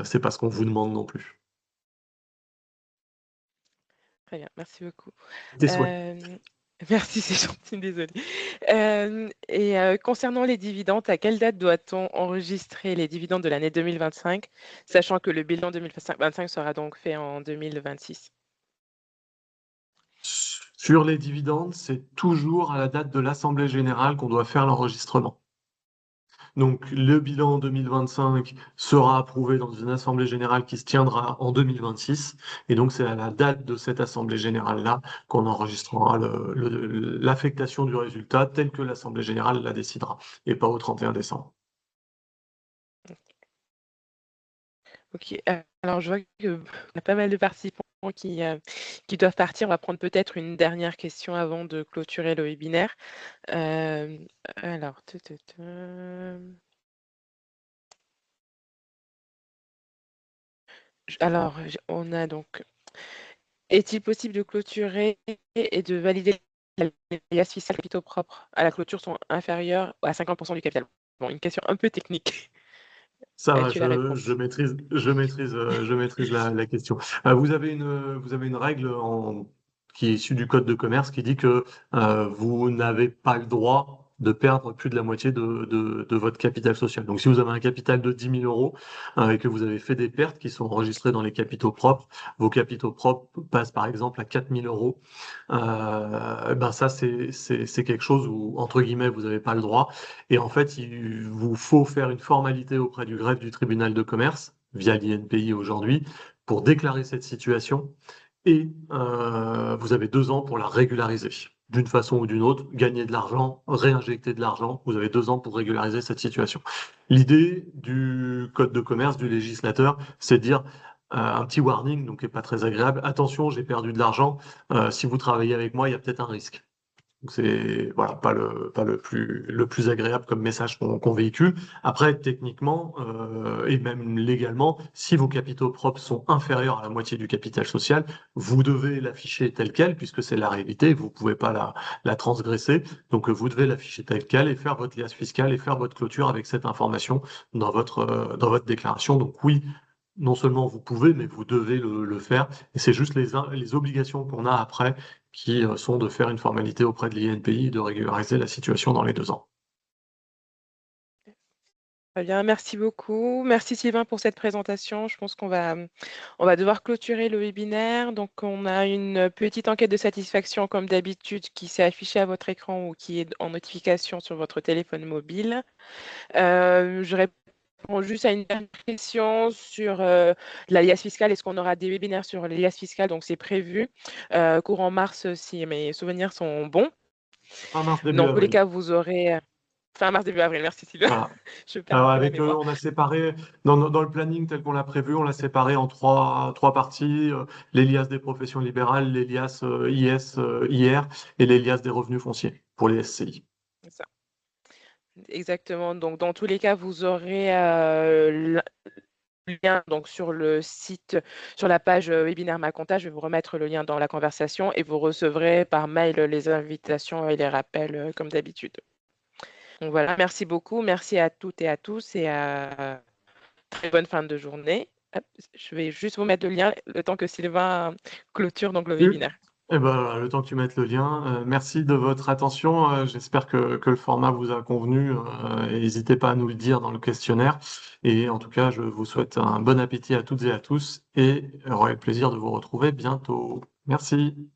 c'est pas ce qu'on vous demande non plus. très bien, merci beaucoup. Des souhaits. Hem, Merci, c'est gentil, désolée. Concernant les dividendes, à quelle date doit-on enregistrer les dividendes de l'année 2025, sachant que le bilan 2025 sera donc fait en 2026? Sur les dividendes, c'est toujours à la date de l'Assemblée générale qu'on doit faire l'enregistrement. Donc le bilan 2025 sera approuvé dans une Assemblée générale qui se tiendra en 2026. Et donc c'est à la date de cette Assemblée générale-là qu'on enregistrera l'affectation du résultat tel que l'Assemblée générale la décidera, et pas au 31 décembre. OK, alors je vois qu'il y a pas mal de participants qui doivent partir. On va prendre peut-être une dernière question avant de clôturer le webinaire. Alors on a donc: est-il possible de clôturer et de valider l'alias fiscal capitaux propres à la clôture sont inférieurs à 50 du capital? Bon, une question un peu technique. Ça va, As-tu la réponse? je maîtrise la question. Vous avez une règle qui est issue du Code de commerce qui dit que vous n'avez pas le droit de perdre plus de la moitié de votre capital social. Donc, si vous avez un capital de 10 000 euros et que vous avez fait des pertes qui sont enregistrées dans les capitaux propres, vos capitaux propres passent par exemple à 4 000 euros. Ben ça, c'est quelque chose où, entre guillemets, vous n'avez pas le droit. Et en fait, il vous faut faire une formalité auprès du greffe du tribunal de commerce, via l'INPI aujourd'hui, pour déclarer cette situation. Et vous avez 2 ans pour la régulariser. D'une façon ou d'une autre, gagner de l'argent, réinjecter de l'argent, vous avez 2 ans pour régulariser cette situation. L'idée du code de commerce, du législateur, c'est de dire un petit warning, donc qui n'est pas très agréable. Attention, j'ai perdu de l'argent. Si vous travaillez avec moi, il y a peut-être un risque. Donc c'est voilà pas le plus agréable comme message qu'on véhicule. Après techniquement et même légalement, si vos capitaux propres sont inférieurs à la moitié du capital social, vous devez l'afficher tel quel puisque c'est la réalité. Vous pouvez pas la transgresser. Donc vous devez l'afficher tel quel et faire votre liasse fiscale et faire votre clôture avec cette information dans votre déclaration. Donc oui. Non seulement vous pouvez, mais vous devez le faire. Et c'est juste les obligations qu'on a après qui sont de faire une formalité auprès de l'INPI et de régulariser la situation dans les 2 ans. Très bien, merci beaucoup. Merci Sylvain pour cette présentation. Je pense on va devoir clôturer le webinaire. Donc, on a une petite enquête de satisfaction, comme d'habitude, qui s'est affichée à votre écran ou qui est en notification sur votre téléphone mobile. Je réponds juste à une dernière question sur l'alias fiscal. Est-ce qu'on aura des webinaires sur l'alias fiscal? Donc, c'est prévu courant mars, si mes souvenirs sont bons. Fin mars, début Dans tous les avril. cas, vous aurez fin mars, début avril. Merci Sylvain. Voilà. Je perds un Alors peu la avec eux, mémoire. on a séparé, dans le planning tel qu'on l'a prévu, on l'a séparé en trois parties, l'Elias des professions libérales, l'Elias IS, IR et l'Elias des revenus fonciers pour les SCI. C'est ça. Exactement. Donc, dans tous les cas, vous aurez le lien donc, sur le site, sur la page webinaire Ma Compta. Je vais vous remettre le lien dans la conversation et vous recevrez par mail les invitations et les rappels comme d'habitude. Donc voilà, merci beaucoup. Merci à toutes et à tous et à très bonne fin de journée. Hop, je vais juste vous mettre le lien le temps que Sylvain clôture donc le Oui. webinaire. Eh ben, le temps que tu mettes le lien, merci de votre attention. J'espère que le format vous a convenu. Et n'hésitez pas à nous le dire dans le questionnaire. Et en tout cas, je vous souhaite un bon appétit à toutes et à tous et j'aurai le plaisir de vous retrouver bientôt. Merci.